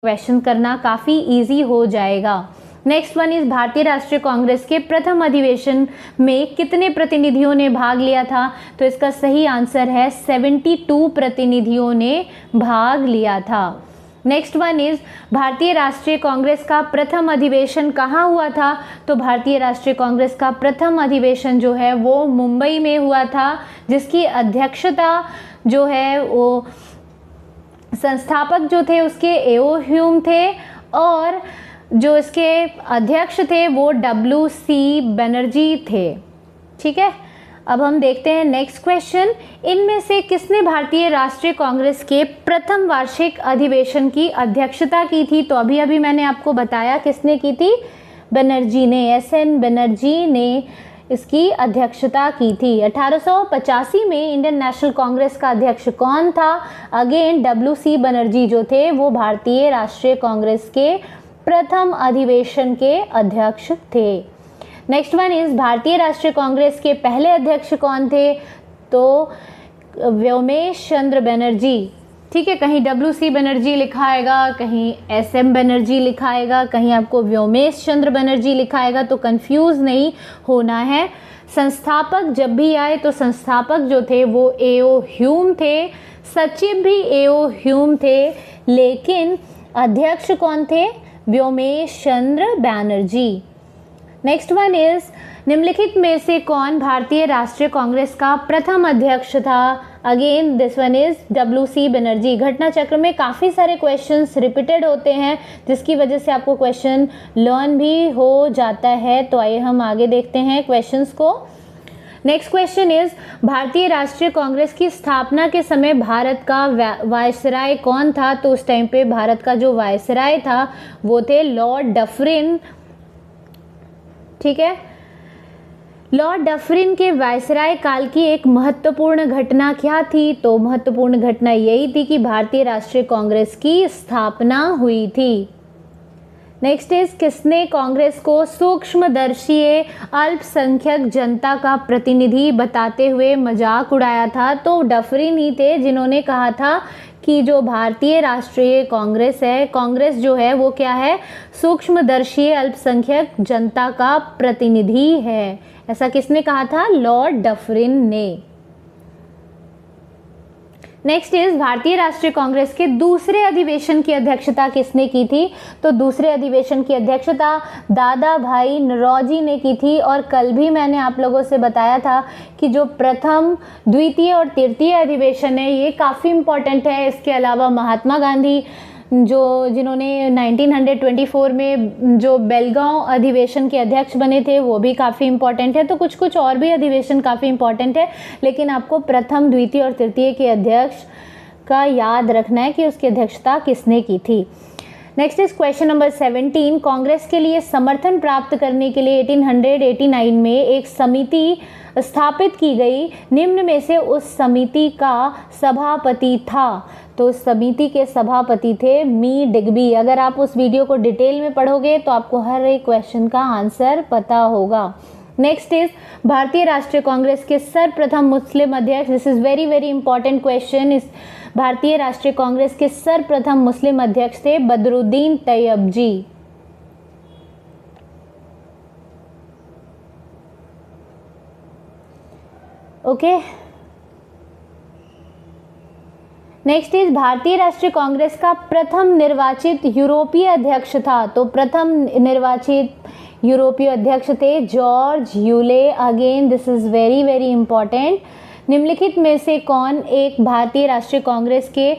Question करना काफ़ी easy हो जाएगा। नेक्स्ट वन इज भारतीय राष्ट्रीय कांग्रेस के प्रथम अधिवेशन में कितने प्रतिनिधियों ने भाग लिया था? तो इसका सही आंसर है 72 प्रतिनिधियों ने भाग लिया था। नेक्स्ट वन इज भारतीय राष्ट्रीय कांग्रेस का प्रथम अधिवेशन कहाँ हुआ था? तो भारतीय राष्ट्रीय कांग्रेस का प्रथम अधिवेशन जो है वो मुंबई में हुआ था, जिसकी अध्यक्षता जो है वो संस्थापक जो थे उसके एओ ह्यूम थे और जो इसके अध्यक्ष थे वो WC बनर्जी थे। ठीक है, अब हम देखते हैं नेक्स्ट क्वेश्चन। इनमें से किसने भारतीय राष्ट्रीय कांग्रेस के प्रथम वार्षिक अधिवेशन की अध्यक्षता की थी? तो अभी मैंने आपको बताया किसने की थी, बनर्जी ने, SN बनर्जी ने इसकी अध्यक्षता की थी। 1885 में इंडियन नेशनल कांग्रेस का अध्यक्ष कौन था? अगेन WC बनर्जी जो थे वो भारतीय राष्ट्रीय कांग्रेस के प्रथम अधिवेशन के अध्यक्ष थे। नेक्स्ट वन इज भारतीय राष्ट्रीय कांग्रेस के पहले अध्यक्ष कौन थे? तो व्योमेश चंद्र बनर्जी। ठीक है, कहीं WC बनर्जी लिखा आएगा, कहीं SM बनर्जी लिखा आएगा, कहीं आपको व्योमेश चंद्र बनर्जी लिखा आएगा, तो कंफ्यूज नहीं होना है। संस्थापक जब भी आए तो संस्थापक जो थे वो एओ ह्यूम थे, सचिव भी एओ ह्यूम थे, लेकिन अध्यक्ष कौन थे? व्योमेश चंद्र बनर्जी। नेक्स्ट वन इज निम्नलिखित में से कौन भारतीय राष्ट्रीय कांग्रेस का प्रथम अध्यक्ष था? Again this one is WC Banerjee. घटना चक्र में काफ़ी सारे क्वेश्चंस रिपीटेड होते हैं, जिसकी वजह से आपको क्वेश्चन लर्न भी हो जाता है। तो आइए हम आगे देखते हैं क्वेश्चंस को। नेक्स्ट क्वेश्चन इज भारतीय राष्ट्रीय कांग्रेस की स्थापना के समय भारत का वायसराय कौन था? तो उस टाइम पे भारत का जो वायसराय था वो थे लॉर्ड डफरिन। ठीक है, लॉर्ड डफरिन के वायसराय काल की एक महत्वपूर्ण घटना क्या थी? तो महत्वपूर्ण घटना यही थी कि भारतीय राष्ट्रीय कांग्रेस की स्थापना हुई थी। नेक्स्ट इज किसने कांग्रेस को सूक्ष्मदर्शी अल्पसंख्यक जनता का प्रतिनिधि बताते हुए मजाक उड़ाया था? तो डफरिन ही थे जिन्होंने कहा था कि जो भारतीय राष्ट्रीय कांग्रेस है, कांग्रेस जो है वो क्या है, सूक्ष्मदर्शी अल्पसंख्यक जनता का प्रतिनिधि है। ऐसा किसने कहा था? लॉर्ड डफरिन ने। नेक्स्ट इज भारतीय राष्ट्रीय कांग्रेस के दूसरे अधिवेशन की अध्यक्षता किसने की थी? तो दूसरे अधिवेशन की अध्यक्षता दादा भाई नौरोजी ने की थी। और कल भी मैंने आप लोगों से बताया था कि जो प्रथम, द्वितीय और तृतीय अधिवेशन है ये काफ़ी इम्पॉर्टेंट है। इसके अलावा महात्मा गांधी जिन्होंने 1924 में जो बेलगांव अधिवेशन के अध्यक्ष बने थे वो भी काफ़ी इम्पॉर्टेंट है। तो कुछ और भी अधिवेशन काफ़ी इम्पॉर्टेंट है, लेकिन आपको प्रथम, द्वितीय और तृतीय के अध्यक्ष का याद रखना है कि उसकी अध्यक्षता किसने की थी। Next is question number 17। Congress के लिए समर्थन प्राप्त करने के लिए 1889 में एक समिति स्थापित की गई, निम्न में से उस समिति का सभापति था? तो उस समिति के सभापति थे मी डिग्बी। अगर आप उस वीडियो को डिटेल में पढ़ोगे तो आपको हर एक क्वेश्चन का आंसर पता होगा। नेक्स्ट इज भारतीय राष्ट्रीय कांग्रेस के सर्वप्रथम मुस्लिम अध्यक्ष, this is very very important question. इस भारतीय राष्ट्रीय कांग्रेस के सर्वप्रथम मुस्लिम अध्यक्ष थे Badruddin Tyabji. Okay, next is भारतीय राष्ट्रीय कांग्रेस का प्रथम निर्वाचित यूरोपीय अध्यक्ष था? तो प्रथम निर्वाचित यूरोपीय अध्यक्ष थे George Yule. Again this is very very important. निम्नलिखित में से कौन एक भारतीय राष्ट्रीय कांग्रेस के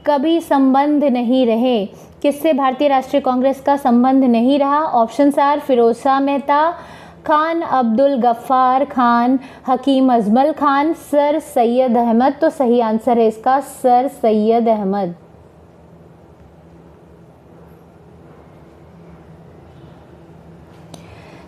कभी संबंध नहीं रहे? किससे भारतीय राष्ट्रीय कांग्रेस का संबंध नहीं रहा? Options are Firoz Shah Mehta, Khan Abdul Ghaffar Khan, Hakim Ajmal Khan, sir Syed Ahmad. तो सही आंसर है इसका सर सैयद अहमद।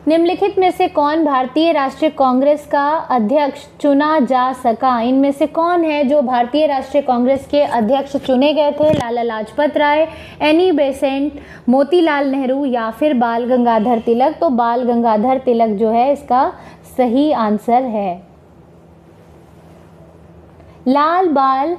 निम्नलिखित में से कौन भारतीय राष्ट्रीय कांग्रेस का अध्यक्ष चुना जा सका? इनमें से कौन है जो भारतीय राष्ट्रीय कांग्रेस के अध्यक्ष चुने गए थे? लाला लाजपत राय, एनी बेसेंट, मोतीलाल नेहरू या फिर बाल गंगाधर तिलक? तो बाल गंगाधर तिलक जो है इसका सही आंसर है। लाल बाल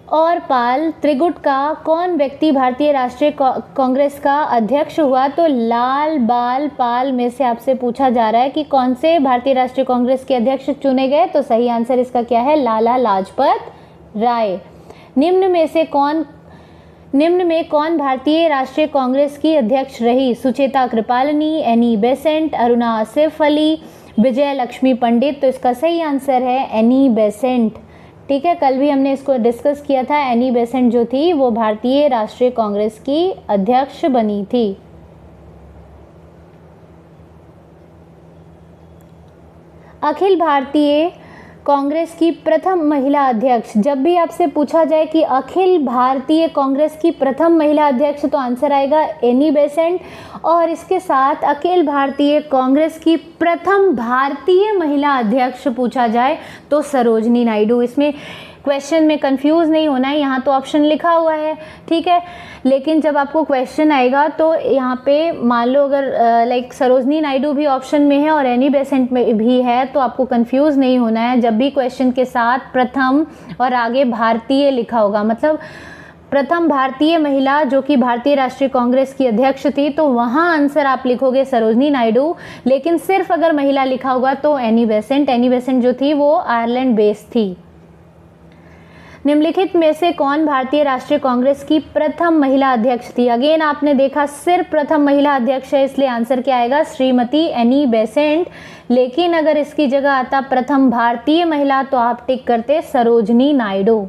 और पाल त्रिगुट का कौन व्यक्ति भारतीय राष्ट्रीय कांग्रेस का अध्यक्ष हुआ? तो लाल बाल पाल में से आपसे पूछा जा रहा है कि कौन से भारतीय राष्ट्रीय कांग्रेस के अध्यक्ष चुने गए। तो सही आंसर इसका क्या है? लाला लाजपत राय। निम्न में कौन भारतीय राष्ट्रीय कांग्रेस की अध्यक्ष रही? सुचेता कृपालनी, एनी बेसेंट, अरुणा आसिफ अली, विजय लक्ष्मी पंडित। तो इसका सही आंसर है एनी बेसेंट। ठीक है, कल भी हमने इसको डिस्कस किया था। एनी बेसेंट जो थी वो भारतीय राष्ट्रीय कांग्रेस की अध्यक्ष बनी थी। अखिल भारतीय कांग्रेस की प्रथम महिला अध्यक्ष। जब भी आपसे पूछा जाए कि अखिल भारतीय कांग्रेस की प्रथम महिला अध्यक्ष, तो आंसर आएगा एनी बेसेंट। और इसके साथ अखिल भारतीय कांग्रेस की प्रथम भारतीय महिला अध्यक्ष पूछा जाए तो सरोजनी नायडू। इसमें क्वेश्चन में कंफ्यूज नहीं होना है, यहाँ तो ऑप्शन लिखा हुआ है, ठीक है, लेकिन जब आपको क्वेश्चन आएगा तो यहाँ पे मान लो अगर लाइक सरोजनी नायडू भी ऑप्शन में है और एनी बेसेंट में भी है, तो आपको कंफ्यूज नहीं होना है। जब भी क्वेश्चन के साथ प्रथम और आगे भारतीय लिखा होगा, मतलब प्रथम भारतीय महिला जो कि भारतीय राष्ट्रीय कांग्रेस की अध्यक्ष थी, तो वहाँ आंसर आप लिखोगे सरोजनी नायडू। लेकिन सिर्फ अगर महिला लिखा होगा तो एनी बेसेंट। एनी बेसेंट जो थी वो आयरलैंड बेस्ड थी। निम्नलिखित में से कौन भारतीय राष्ट्रीय कांग्रेस की प्रथम महिला अध्यक्ष थी? अगेन आपने देखा सिर्फ प्रथम महिला अध्यक्ष है, इसलिए आंसर क्या आएगा? Shrimati Annie Besant. लेकिन अगर इसकी जगह आता प्रथम भारतीय महिला तो आप टिक करते Sarojini Naidu.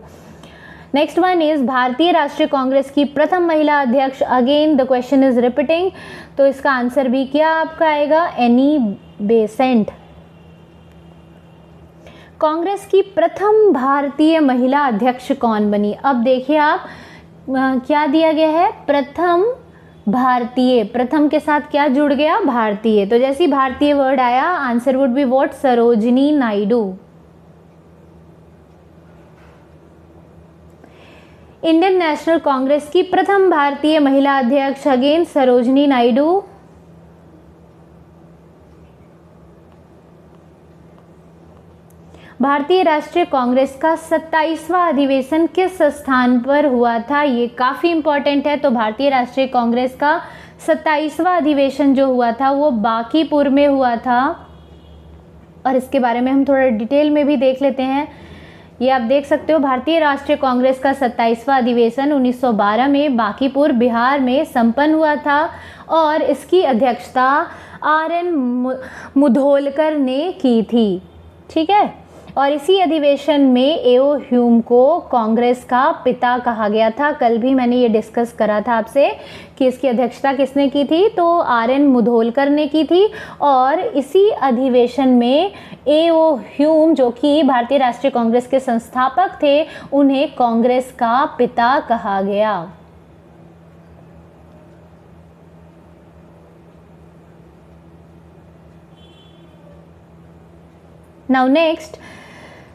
Next one is भारतीय राष्ट्रीय कांग्रेस की प्रथम महिला अध्यक्ष। Again the question is repeating, तो इसका आंसर भी क्या आपका आएगा? Annie Besant. कांग्रेस की प्रथम भारतीय महिला अध्यक्ष कौन बनी? अब देखिए आप क्या दिया गया है? प्रथम भारतीय, प्रथम के साथ क्या जुड़ गया? भारतीय। तो जैसे ही भारतीय वर्ड आया answer would be what? Sarojini Naidu. Indian national Congress की प्रथम भारतीय महिला अध्यक्ष। अगेन सरोजनी नायडू। भारतीय राष्ट्रीय कांग्रेस का 27वां अधिवेशन किस स्थान पर हुआ था? ये काफ़ी इंपॉर्टेंट है। तो भारतीय राष्ट्रीय कांग्रेस का 27वां अधिवेशन जो हुआ था वो बांकीपुर में हुआ था। और इसके बारे में हम थोड़ा डिटेल में भी देख लेते हैं। ये आप देख सकते हो, भारतीय राष्ट्रीय कांग्रेस का 27वां अधिवेशन 1912 में बांकीपुर बिहार में संपन्न हुआ था और इसकी अध्यक्षता आर.एन. मुधोलकर ने की थी। ठीक है, और इसी अधिवेशन में ए.ओ. ह्यूम को कांग्रेस का पिता कहा गया था। कल भी मैंने ये डिस्कस करा था आपसे कि इसकी अध्यक्षता किसने की थी, तो आर.एन. मुधोलकर ने की थी। और इसी अधिवेशन में ए.ओ. ह्यूम जो कि भारतीय राष्ट्रीय कांग्रेस के संस्थापक थे, उन्हें कांग्रेस का पिता कहा गया। नाउ नेक्स्ट,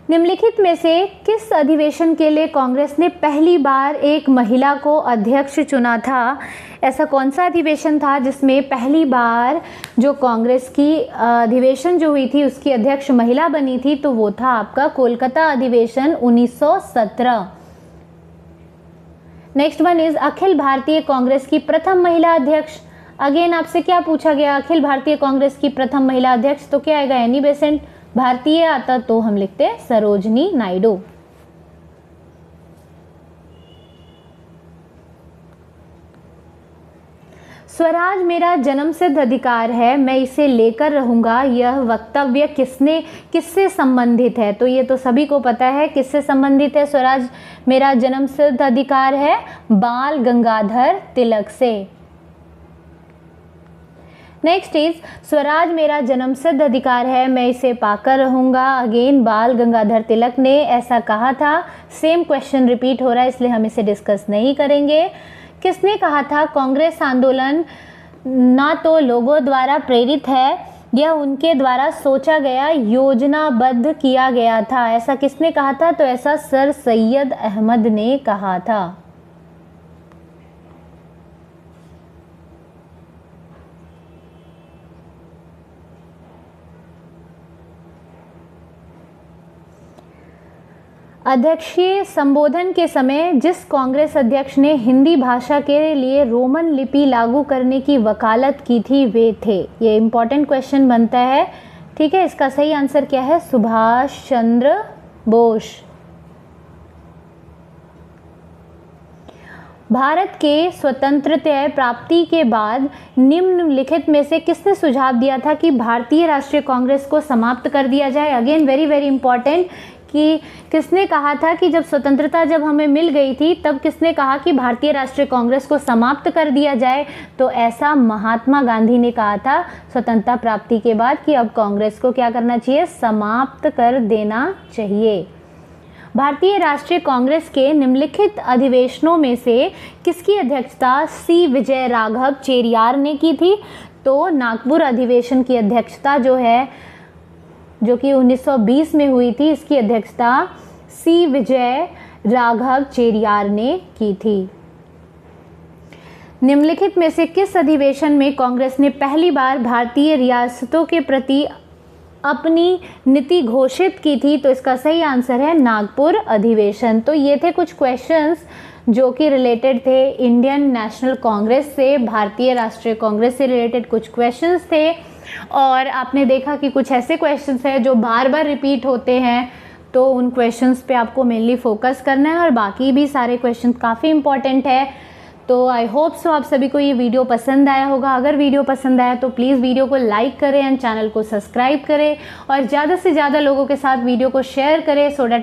निम्नलिखित में से किस अधिवेशन के लिए कांग्रेस ने पहली बार एक महिला को अध्यक्ष चुना था? ऐसा कौन सा अधिवेशन था जिसमें पहली बार जो कांग्रेस की अधिवेशन जो हुई थी उसकी अध्यक्ष महिला बनी थी? तो वो था आपका कोलकाता अधिवेशन 1917। Next one is Akhil Bharatiya Congress की प्रथम महिला अध्यक्ष। अगेन आपसे क्या पूछा गया? अखिल भारतीय कांग्रेस की प्रथम महिला अध्यक्ष, तो क्या आएगा? Annie Besant. भारतीय आता तो हम लिखते सरोजनी नायडू। स्वराज मेरा जन्मसिद्ध अधिकार है, मैं इसे लेकर रहूंगा, यह वक्तव्य किससे संबंधित है? तो ये तो सभी को पता है किससे संबंधित है। स्वराज मेरा जन्मसिद्ध अधिकार है बाल गंगाधर तिलक से। नेक्स्ट इज स्वराज मेरा जन्मसिद्ध अधिकार है, मैं इसे पाकर रहूंगा। अगेन बाल गंगाधर तिलक ने ऐसा कहा था। सेम क्वेश्चन रिपीट हो रहा है इसलिए हम इसे डिस्कस नहीं करेंगे। किसने कहा था कांग्रेस आंदोलन ना तो लोगों द्वारा प्रेरित है, यह उनके द्वारा सोचा गया, योजनाबद्ध किया गया था? ऐसा किसने कहा था? तो ऐसा सर सैयद अहमद ने कहा था। अध्यक्षीय संबोधन के समय जिस कांग्रेस अध्यक्ष ने हिंदी भाषा के लिए रोमन लिपि लागू करने की वकालत की थी वे थे। ये इंपॉर्टेंट क्वेश्चन बनता है, ठीक है। इसका सही आंसर क्या है? सुभाष चंद्र बोस। भारत के स्वतंत्रता प्राप्ति के बाद निम्नलिखित में से किसने सुझाव दिया था कि भारतीय राष्ट्रीय कांग्रेस को समाप्त कर दिया जाए? अगेन वेरी वेरी इंपॉर्टेंट कि किसने कहा था कि जब स्वतंत्रता जब हमें मिल गई थी तब किसने कहा कि भारतीय राष्ट्रीय कांग्रेस को समाप्त कर दिया जाए? तो ऐसा महात्मा गांधी ने कहा था स्वतंत्रता प्राप्ति के बाद कि अब कांग्रेस को क्या करना चाहिए? समाप्त कर देना चाहिए। भारतीय राष्ट्रीय कांग्रेस के निम्नलिखित अधिवेशनों में से किसकी अध्यक्षता सी विजय राघव चेरियार ने की थी? तो नागपुर अधिवेशन की अध्यक्षता जो है, जो कि 1920 में हुई थी, इसकी अध्यक्षता सी विजय राघव चेरियार ने की थी। निम्नलिखित में से किस अधिवेशन में कांग्रेस ने पहली बार भारतीय रियासतों के प्रति अपनी नीति घोषित की थी? तो इसका सही आंसर है नागपुर अधिवेशन। तो ये थे कुछ क्वेश्चंस जो कि रिलेटेड थे इंडियन नेशनल कांग्रेस से, भारतीय राष्ट्रीय कांग्रेस से रिलेटेड कुछ क्वेश्चंस थे। और आपने देखा कि कुछ ऐसे क्वेश्चंस हैं जो बार बार रिपीट होते हैं, तो उन क्वेश्चंस पे आपको मेनली फोकस करना है और बाकी भी सारे क्वेश्चंस काफ़ी इंपॉर्टेंट है। तो आई होप सो आप सभी को ये वीडियो पसंद आया होगा। अगर वीडियो पसंद आया तो प्लीज़ वीडियो को लाइक करें एंड चैनल को सब्सक्राइब करें और ज़्यादा से ज़्यादा लोगों के साथ वीडियो को शेयर करें सो दैट